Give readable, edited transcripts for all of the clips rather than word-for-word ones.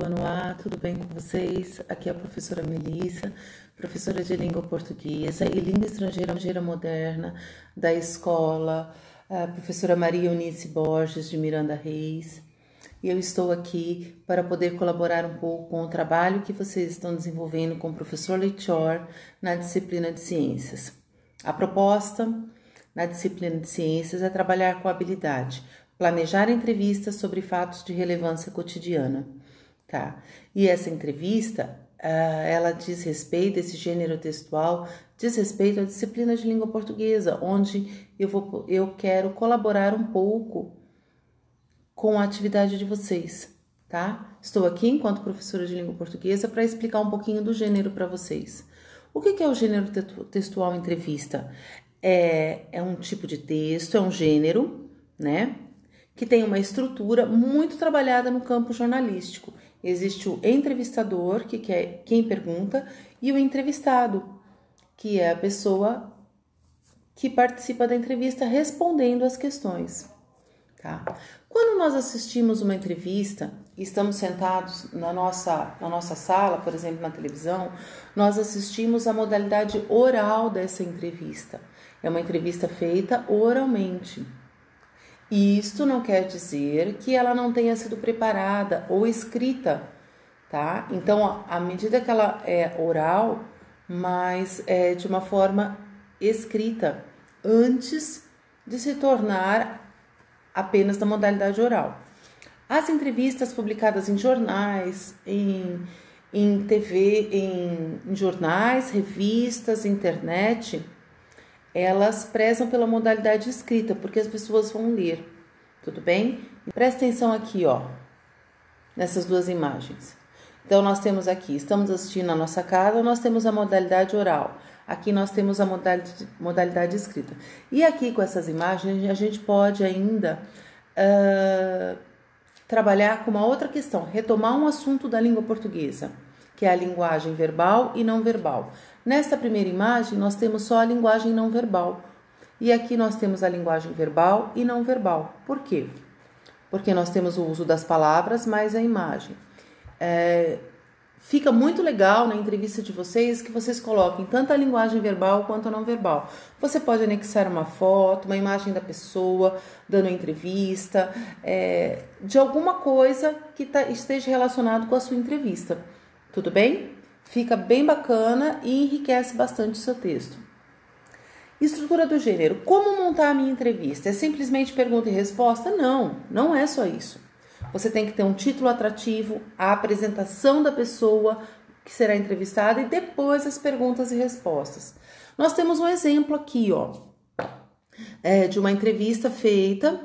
Olá, tudo bem com vocês? Aqui é a professora Melissa, professora de língua portuguesa e língua estrangeira moderna da escola, a professora Maria Eunice Borges de Miranda Reis. E eu estou aqui para poder colaborar um pouco com o trabalho que vocês estão desenvolvendo com o professor Leitor na disciplina de ciências. A proposta na disciplina de ciências é trabalhar com a habilidade, planejar entrevistas sobre fatos de relevância cotidiana, tá? E essa entrevista, ela diz respeito, esse gênero textual, diz respeito à disciplina de língua portuguesa, onde eu quero colaborar um pouco com a atividade de vocês, tá? Estou aqui enquanto professora de língua portuguesa para explicar um pouquinho do gênero para vocês. O que é o gênero textual entrevista? É um tipo de texto, é um gênero, né? Que tem uma estrutura muito trabalhada no campo jornalístico. Existe o entrevistador, que é quem pergunta, e o entrevistado, que é a pessoa que participa da entrevista respondendo as questões. Tá? Quando nós assistimos uma entrevista e estamos sentados na nossa sala, por exemplo, na televisão, nós assistimos a modalidade oral dessa entrevista. É uma entrevista feita oralmente. Isto não quer dizer que ela não tenha sido preparada ou escrita, tá? Então, à medida que ela é oral, mas é de uma forma escrita, antes de se tornar apenas da modalidade oral. As entrevistas publicadas em jornais, em TV, em jornais, revistas, internet, elas prezam pela modalidade escrita, porque as pessoas vão ler, tudo bem? Presta atenção aqui, ó, nessas duas imagens. Então, nós temos aqui, estamos assistindo na nossa casa, nós temos a modalidade oral. Aqui nós temos a modalidade escrita. E aqui com essas imagens, a gente pode ainda trabalhar com uma outra questão, retomar um assunto da língua portuguesa, que é a linguagem verbal e não verbal. Nesta primeira imagem, nós temos só a linguagem não verbal. E aqui nós temos a linguagem verbal e não verbal. Por quê? Porque nós temos o uso das palavras mais a imagem. Fica muito legal na entrevista de vocês que vocês coloquem tanto a linguagem verbal quanto a não verbal. Você pode anexar uma foto, uma imagem da pessoa dando a entrevista, de alguma coisa que esteja relacionado com a sua entrevista. Tudo bem? Fica bem bacana e enriquece bastante o seu texto. Estrutura do gênero. Como montar a minha entrevista? É simplesmente pergunta e resposta? Não, não é só isso. Você tem que ter um título atrativo, a apresentação da pessoa que será entrevistada e depois as perguntas e respostas. Nós temos um exemplo aqui, ó, de uma entrevista feita,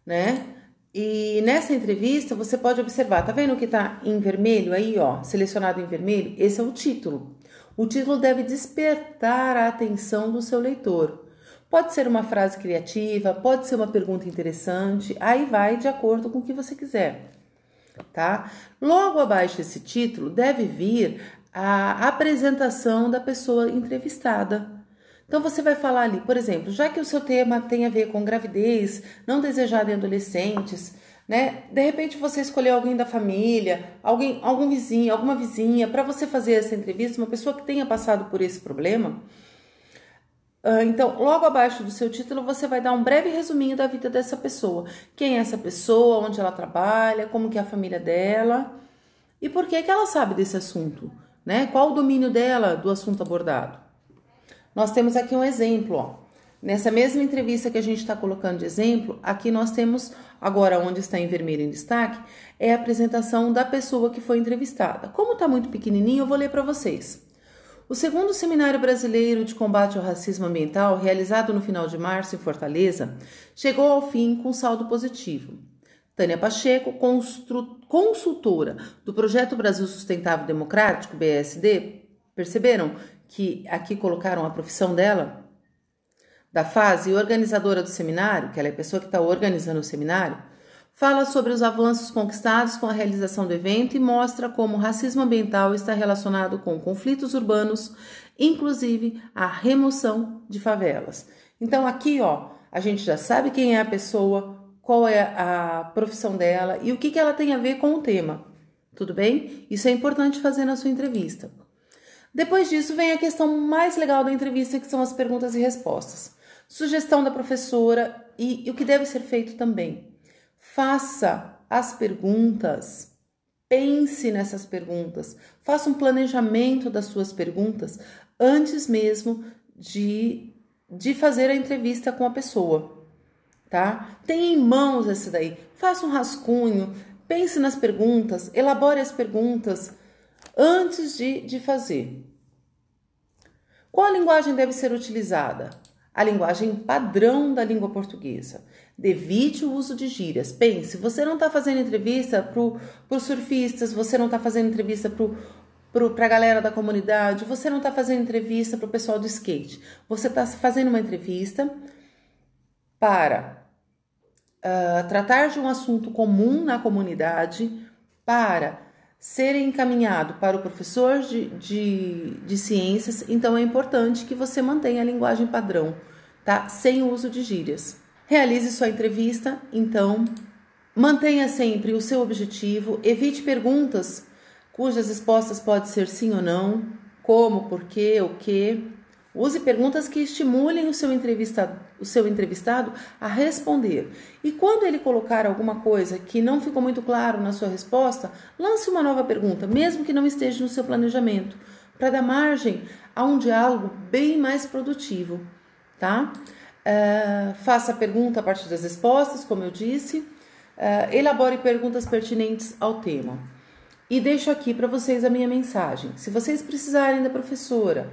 né? E nessa entrevista você pode observar, tá vendo que tá em vermelho aí, ó, selecionado em vermelho? Esse é o título. O título deve despertar a atenção do seu leitor. Pode ser uma frase criativa, pode ser uma pergunta interessante, aí vai de acordo com o que você quiser, tá? Logo abaixo desse título deve vir a apresentação da pessoa entrevistada. Então você vai falar ali, por exemplo, já que o seu tema tem a ver com gravidez não desejada em adolescentes, né? De repente você escolheu alguém da família, algum vizinho, alguma vizinha, para você fazer essa entrevista, uma pessoa que tenha passado por esse problema. Então, logo abaixo do seu título, você vai dar um breve resuminho da vida dessa pessoa. Quem é essa pessoa, onde ela trabalha, como que é a família dela e por que ela sabe desse assunto, né? Qual o domínio dela do assunto abordado. Nós temos aqui um exemplo, ó. Nessa mesma entrevista que a gente está colocando de exemplo, aqui nós temos, agora onde está em vermelho em destaque, é a apresentação da pessoa que foi entrevistada. Como está muito pequenininho, eu vou ler para vocês. O segundo Seminário Brasileiro de Combate ao Racismo Ambiental, realizado no final de março em Fortaleza, chegou ao fim com saldo positivo. Tânia Pacheco, consultora do Projeto Brasil Sustentável Democrático, BSD, perceberam que aqui colocaram a profissão dela? Da fase organizadora do seminário, que ela é a pessoa que está organizando o seminário, fala sobre os avanços conquistados com a realização do evento e mostra como o racismo ambiental está relacionado com conflitos urbanos, inclusive a remoção de favelas. Então aqui, ó, a gente já sabe quem é a pessoa, qual é a profissão dela e o que ela tem a ver com o tema, Tudo bem? Isso é importante fazer na sua entrevista. Depois disso vem a questão mais legal da entrevista, que são as perguntas e respostas. Sugestão da professora e o que deve ser feito também. Faça as perguntas, pense nessas perguntas, faça um planejamento das suas perguntas antes mesmo de fazer a entrevista com a pessoa, tá? Tenha em mãos essa daí, faça um rascunho, pense nas perguntas, elabore as perguntas antes de fazer. Qual a linguagem deve ser utilizada? A linguagem padrão da língua portuguesa. Evite o uso de gírias. Pense, você não está fazendo entrevista para os surfistas, você não está fazendo entrevista para a galera da comunidade, você não está fazendo entrevista para o pessoal do skate. Você está fazendo uma entrevista para tratar de um assunto comum na comunidade, para ser encaminhado para o professor de ciências. Então é importante que você mantenha a linguagem padrão, tá? Sem o uso de gírias. Realize sua entrevista, então mantenha sempre o seu objetivo, evite perguntas cujas respostas podem ser sim ou não, como, por quê, o quê. Use perguntas que estimulem o seu entrevistado a responder. E quando ele colocar alguma coisa que não ficou muito claro na sua resposta, lance uma nova pergunta, mesmo que não esteja no seu planejamento, para dar margem a um diálogo bem mais produtivo, tá? Faça a pergunta a partir das respostas, como eu disse. Elabore perguntas pertinentes ao tema. E deixo aqui para vocês a minha mensagem. Se vocês precisarem da professora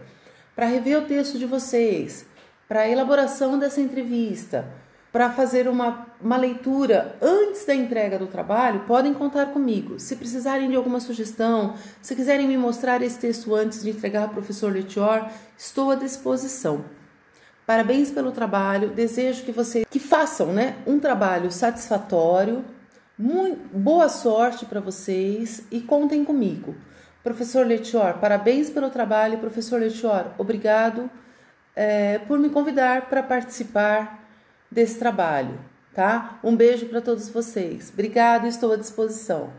para rever o texto de vocês, para a elaboração dessa entrevista, para fazer uma leitura antes da entrega do trabalho, podem contar comigo. Se precisarem de alguma sugestão, se quiserem me mostrar esse texto antes de entregar ao professor Letior, estou à disposição. Parabéns pelo trabalho, desejo que vocês façam, um trabalho satisfatório. Boa sorte para vocês e contem comigo. Professor Letior, parabéns pelo trabalho. Professor Letior, obrigado por me convidar para participar desse trabalho, tá? Um beijo para todos vocês. Obrigado, estou à disposição.